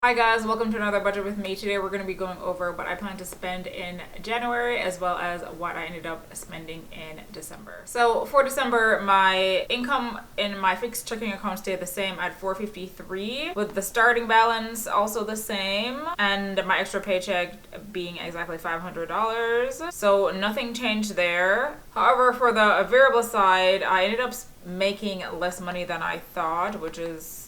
Hi guys, welcome to another budget with me. Today we're going to be going over what I plan to spend in January as well as what I ended up spending in December. So for December, my income in my fixed checking account stayed the same at $453, with the starting balance also the same and my extra paycheck being exactly $500. So nothing changed there. However, for the variable side, I ended up making less money than I thought, which is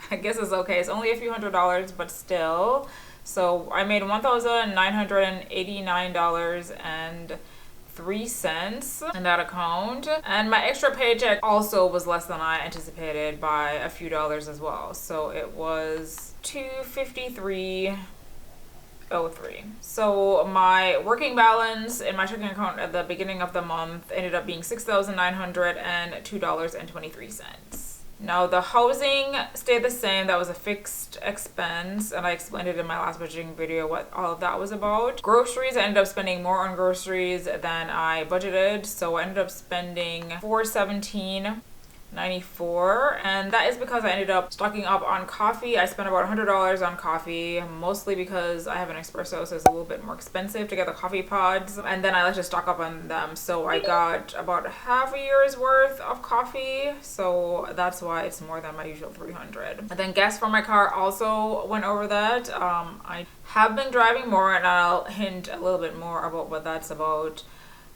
I guess it's okay. It's only a few $100s, but still. So I made $1,989.03 in that account. And my extra paycheck also was less than I anticipated by a few dollars as well. So it was $253.03. So my working balance in my checking account at the beginning of the month ended up being $6,902.23. Now the housing stayed the same. That was a fixed expense, and I explained it in my last budgeting video what all of that was about. Groceries, I ended up spending more on groceries than I budgeted, so I ended up spending $417.94, and that is because I ended up stocking up on coffee. I spent about $100 on coffee, mostly because I have an espresso, so it's a little bit more expensive to get the coffee pods, and then I like to stock up on them. So I got about half a year's worth of coffee, so that's why it's more than my usual $300. And then gas for my car also went over that. I have been driving more, and I'll hint a little bit more about what that's about.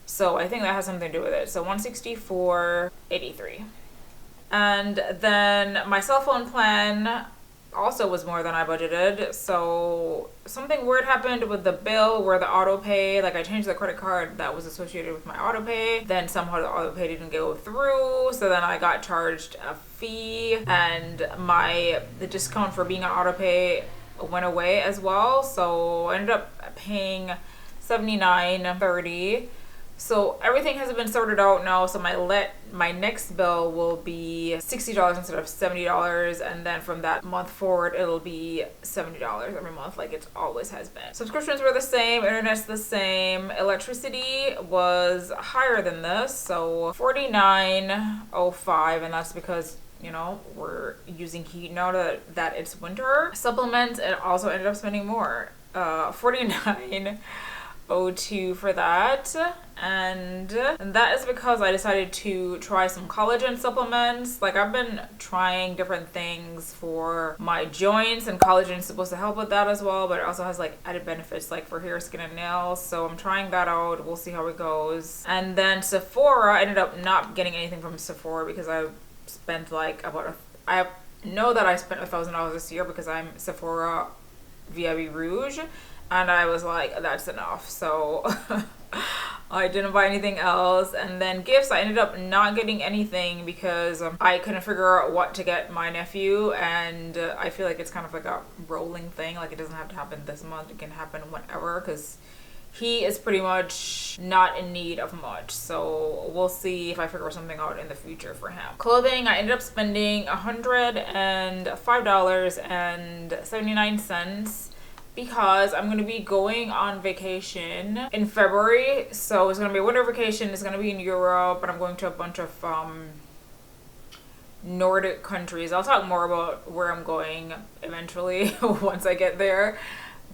So I think that has something to do with it. So $164.83. And then my cell phone plan also was more than I budgeted. So something weird happened with the bill where the auto pay, like I changed the credit card that was associated with my auto pay. Then somehow the auto pay didn't go through. So then I got charged a fee, and the discount for being on auto pay went away as well. So I ended up paying $79.30. So everything has been sorted out now. So my next bill will be $60 instead of $70, and then from that month forward it'll be $70 every month, like it always has been. Subscriptions were the same, internet's the same, electricity was higher than this, so $49.05, and that's because we're using heat now that it's winter. Supplements, it also ended up spending more, $49.02 for that, and that is because I decided to try some collagen supplements. Like I've been trying different things for my joints, and collagen is supposed to help with that as well, but it also has like added benefits like for hair, skin, and nails. So I'm trying that out. We'll see how it goes. And then Sephora, I ended up not getting anything from Sephora because I spent like I know that I spent $1,000 this year because I'm Sephora VIB Rouge. And I was like, that's enough. So I didn't buy anything else. And then gifts, I ended up not getting anything because I couldn't figure out what to get my nephew. And I feel like it's kind of like a rolling thing. Like it doesn't have to happen this month. It can happen whenever, because he is pretty much not in need of much. So we'll see if I figure something out in the future for him. Clothing, I ended up spending $105.79 because I'm going to be going on vacation in February. So it's going to be a winter vacation. It's going to be in Europe, and I'm going to a bunch of Nordic countries. I'll talk more about where I'm going eventually once I get there.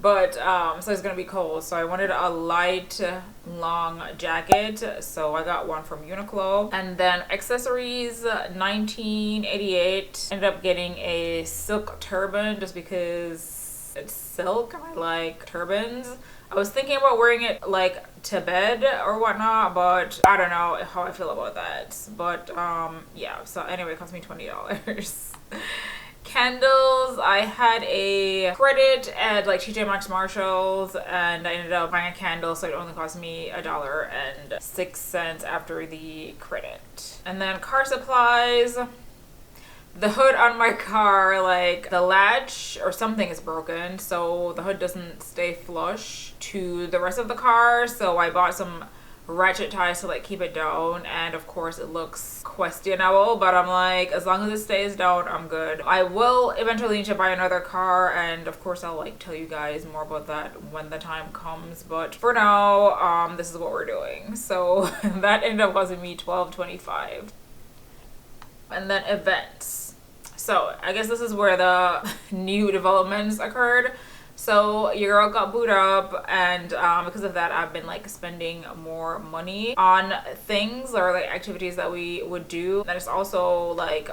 But so it's going to be cold. So I wanted a light, long jacket. So I got one from Uniqlo. And then accessories, $19.88. Ended up getting a silk turban just because it's silk and I like turbans. I was thinking about wearing it like to bed or whatnot, but I don't know how I feel about that. But yeah, so anyway, it cost me $20. Candles, I had a credit at like TJ Maxx, Marshalls, and I ended up buying a candle, so it only cost me $1.06 after the credit. And then car supplies, the hood on my car, like the latch or something is broken, so the hood doesn't stay flush to the rest of the car. So I bought some ratchet ties to like keep it down, and of course it looks questionable, but I'm like, as long as it stays down, I'm good. I will eventually need to buy another car, and of course I'll like tell you guys more about that when the time comes, but for now this is what we're doing. So that ended up costing me $12.25. And then events. So I guess this is where the new developments occurred. So your girl got booed up, and because of that, I've been like spending more money on things or like activities that we would do. And it's also like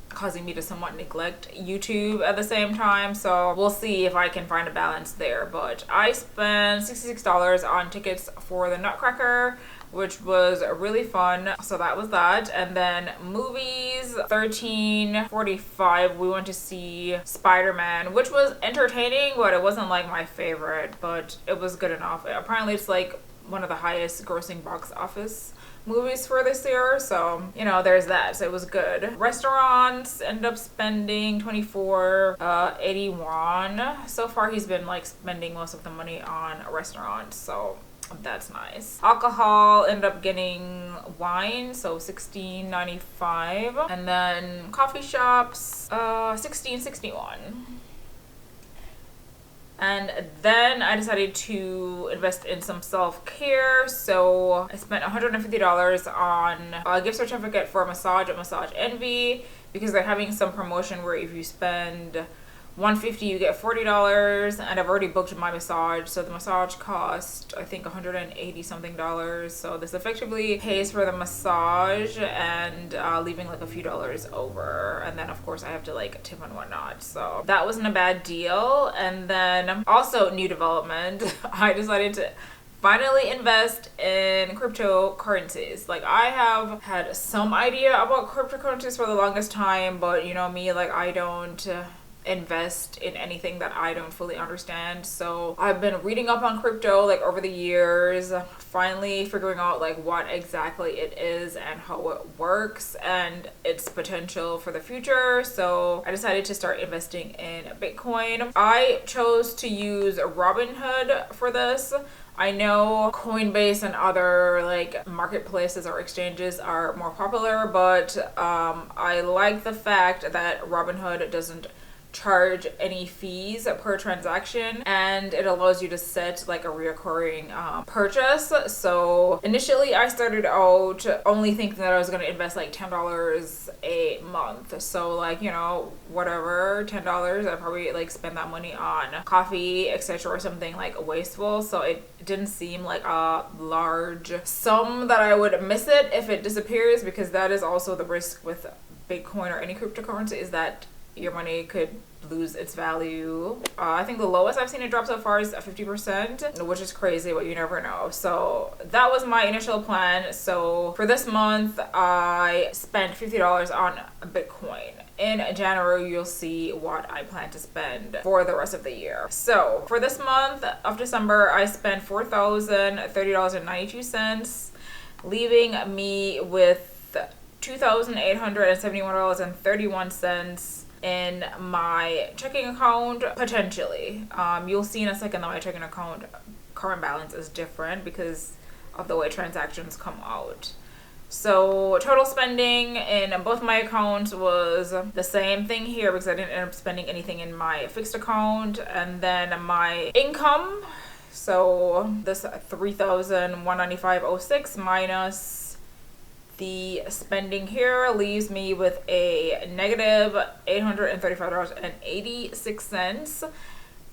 causing me to somewhat neglect YouTube at the same time. So we'll see if I can find a balance there. But I spent $66 on tickets for the Nutcracker, which was really fun. So that was that. And then movies, 13:45, we went to see Spider-Man, which was entertaining, but it wasn't like my favorite, but it was good enough. Apparently it's like one of the highest grossing box office movies for this year, so you know, there's that. So it was good. Restaurants, ended up spending $24.81. So far he's been like spending most of the money on restaurants, so that's nice. Alcohol, ended up getting wine, so $16.95, and then coffee shops, $16.61. And then I decided to invest in some self-care. So I spent $150 on a gift certificate for a massage at Massage Envy, because they're having some promotion where if you spend $150 you get $40, and I've already booked my massage, so the massage cost I think $180 something. So this effectively pays for the massage and leaving like a few dollars over, and then of course I have to like tip and whatnot, so that wasn't a bad deal. And then also new development, I decided to finally invest in cryptocurrencies. Like I have had some idea about cryptocurrencies for the longest time, but you know me, like I don't invest in anything that I don't fully understand. So I've been reading up on crypto like over the years, finally figuring out like what exactly it is and how it works and its potential for the future. So I decided to start investing in Bitcoin. I chose to use Robinhood for this. I know Coinbase and other like marketplaces or exchanges are more popular, but I like the fact that Robinhood doesn't charge any fees per transaction, and it allows you to set like a reoccurring purchase. So initially I started out only thinking that I was going to invest like $10 a month, so like, you know, whatever, $10, I probably like spend that money on coffee, etc., or something like wasteful. So it didn't seem like a large sum that I would miss it if it disappears, because that is also the risk with Bitcoin or any cryptocurrency, is that your money could lose its value. I think the lowest I've seen it drop so far is 50%, which is crazy, but you never know. So that was my initial plan. So for this month, I spent $50 on Bitcoin. In January, you'll see what I plan to spend for the rest of the year. So for this month of December, I spent $4,030.92, leaving me with $2,871.31 in my checking account, potentially. You'll see in a second that my checking account current balance is different because of the way transactions come out. So total spending in both my accounts was the same thing here, because I didn't end up spending anything in my fixed account. And then my income, so this $3,195.06 minus the spending here leaves me with a negative $835.86.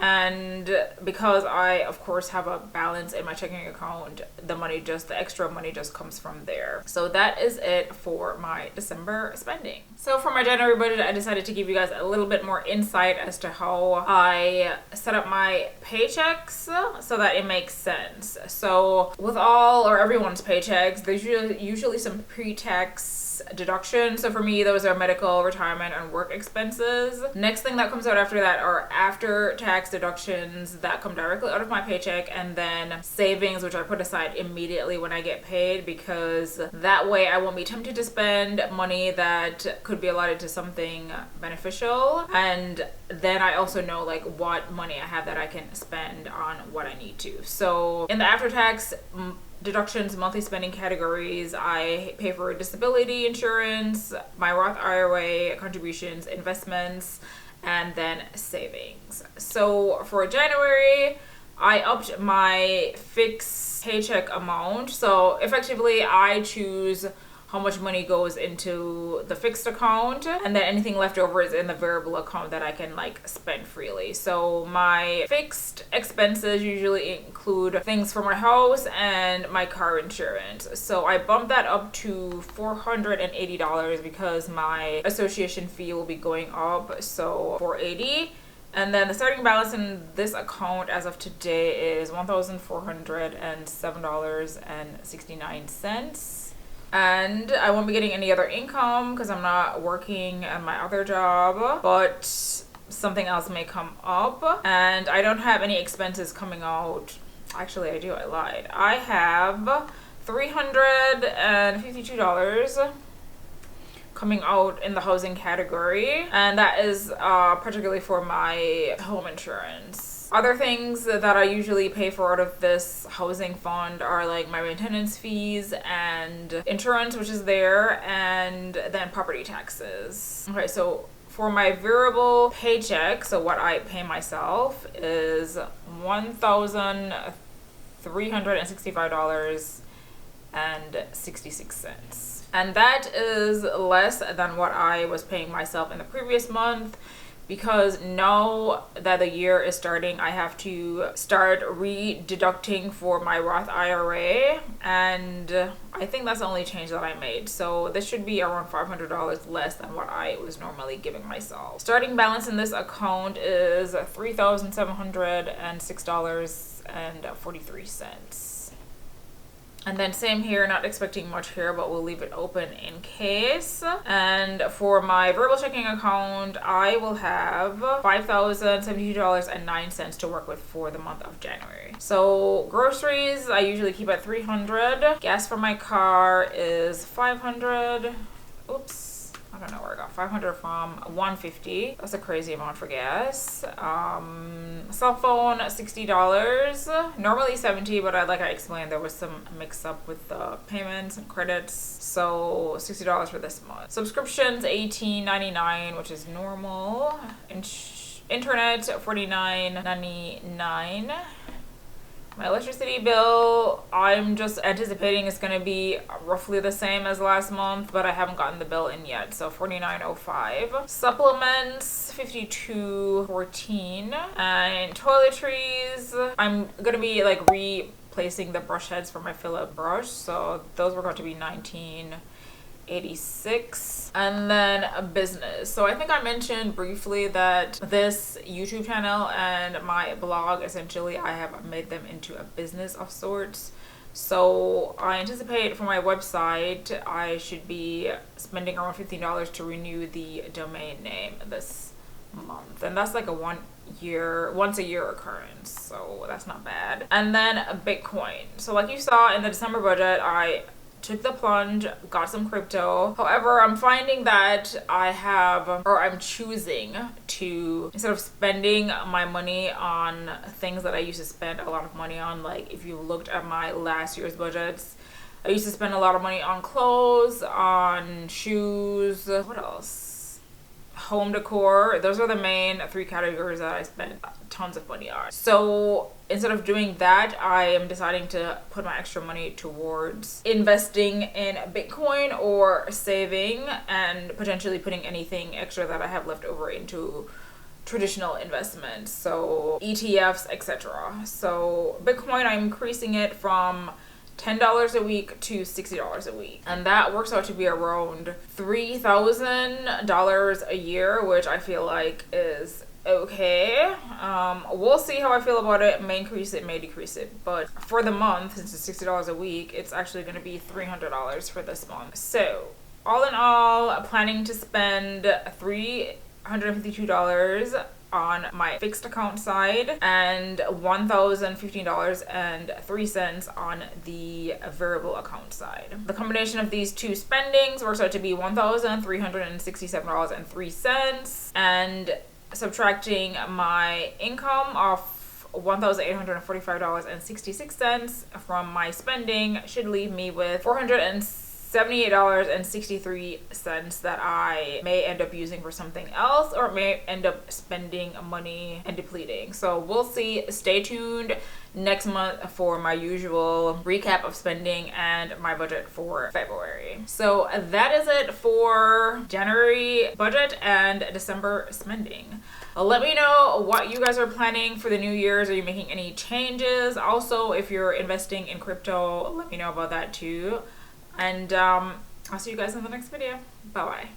And because I of course have a balance in my checking account, the extra money just comes from there. So that is it for my December spending. So for my January budget, I decided to give you guys a little bit more insight as to how I set up my paychecks so that it makes sense. So with all or everyone's paychecks, there's usually some pre-tax deductions. So for me, those are medical, retirement, and work expenses. Next thing that comes out after that are after-tax deductions that come directly out of my paycheck, and then savings, which I put aside immediately when I get paid, because that way I won't be tempted to spend money that could be allotted to something beneficial. And then I also know like what money I have that I can spend on what I need to. So in the after-tax deductions, monthly spending categories, I pay for disability insurance, my Roth IRA contributions, investments, and then savings. So for January, I upped my fixed paycheck amount. So effectively, I choose how much money goes into the fixed account, and then anything left over is in the variable account that I can like spend freely. So my fixed expenses usually include things for my house and my car insurance. So I bumped that up to $480 because my association fee will be going up, so $480. And then the starting balance in this account as of today is $1,407.69. And I won't be getting any other income because I'm not working at my other job, but something else may come up. And I don't have any expenses coming out. Actually, I do. I lied. I have $352 coming out in the housing category, and that is particularly for my home insurance. Other things that I usually pay for out of this housing fund are like my maintenance fees and insurance, which is there, and then property taxes. Okay, so for my variable paycheck, so what I pay myself is $1,365.66. And that is less than what I was paying myself in the previous month, because now that the year is starting, I have to start re-deducting for my Roth IRA, and I think that's the only change that I made. So this should be around $500 less than what I was normally giving myself. Starting balance in this account is $3,706.43. And then same here, not expecting much here, but we'll leave it open in case. And for my variable checking account, I will have $5,072.09 to work with for the month of January. So groceries, I usually keep at $300. Gas for my car is $500. Oops. I don't know where I got $500 from. $150. That's a crazy amount for gas. Cell phone, $60. Normally $70, but like I explained, there was some mix up with the payments and credits. So $60 for this month. Subscriptions, $18.99, which is normal. Internet, $49.99. My electricity bill, I'm just anticipating it's going to be roughly the same as last month, but I haven't gotten the bill in yet, so $49.05. Supplements, $52.14. And toiletries, I'm going to be like replacing the brush heads for my Philip brush, so those were going to be $19.86. And then a business. So I think I mentioned briefly that this YouTube channel and my blog, essentially I have made them into a business of sorts. So I anticipate for my website I should be spending around $15 to renew the domain name this month, and that's like a once a year occurrence, so that's not bad. And then Bitcoin. So like you saw in the December budget, I took the plunge, got some crypto. However, I'm finding that I'm choosing to, instead of spending my money on things that I used to spend a lot of money on, like if you looked at my last year's budgets, I used to spend a lot of money on clothes, on shoes, what else? Home decor. Those are the main three categories that I spent tons of money on. So instead of doing that, I am deciding to put my extra money towards investing in Bitcoin or saving and potentially putting anything extra that I have left over into traditional investments, so ETFs, etc. So Bitcoin, I'm increasing it from $10 a week to $60 a week, and that works out to be around $3,000 a year, which I feel like is okay. We'll see how I feel about it. May increase it, may decrease it, but for the month, since it's $60 a week, it's actually going to be $300 for this month. So all in all, planning to spend $352 on my fixed account side and $1,015.03 on the variable account side. The combination of these two spendings works out to be $1,367.03, and subtracting my income of $1,845.66 from my spending should leave me with $407 $78.63 that I may end up using for something else, or may end up spending money and depleting. So we'll see. Stay tuned next month for my usual recap of spending and my budget for February. So that is it for January budget and December spending. Let me know what you guys are planning for the New Year's. Are you making any changes? Also, if you're investing in crypto, let me know about that too. And I'll see you guys in the next video. Bye bye.